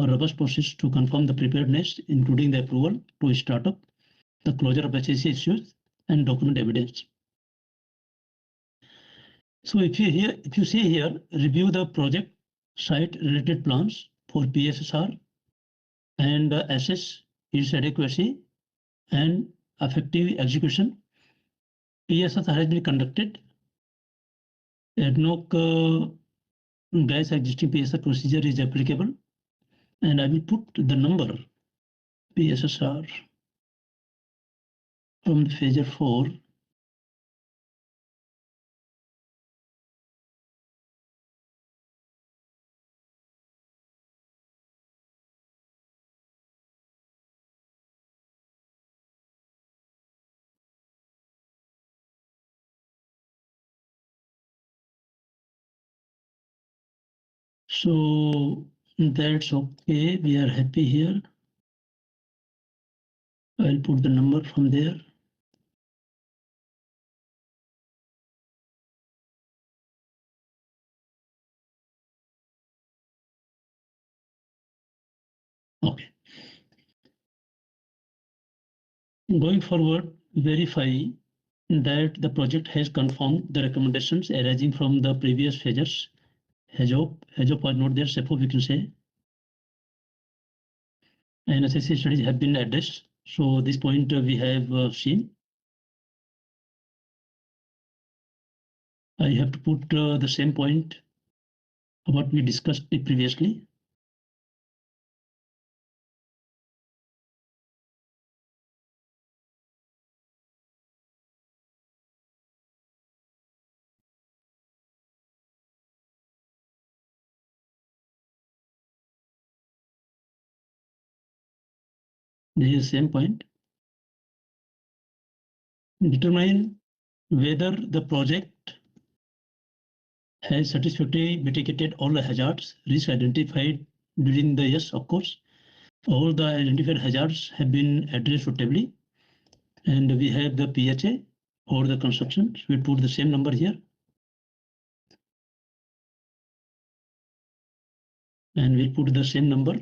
or robust process to confirm the preparedness, including the approval to start up, the closure of HSE issues, and document evidence. So if you see here, review the project site related plans for PHSER and assess its adequacy and effective execution. PHSER has been conducted. ADNOC gas existing PHSER procedure is applicable, and I will put the number PHSER from the PHSER 4. So that's okay. We are happy here. I'll put the number from there. Okay. Going forward, verify that the project has confirmed the recommendations arising from the previous phases. HSE was not there, SEPO we can say. And HSE studies have been addressed. So this point we have seen. I have to put the same point what we discussed previously. This is the same point. Determine whether the project has satisfactorily mitigated all the hazards risks identified during the years, of course. All the identified hazards have been addressed suitably. And we have the PHA or the construction. So we put the same number here. And we'll put the same number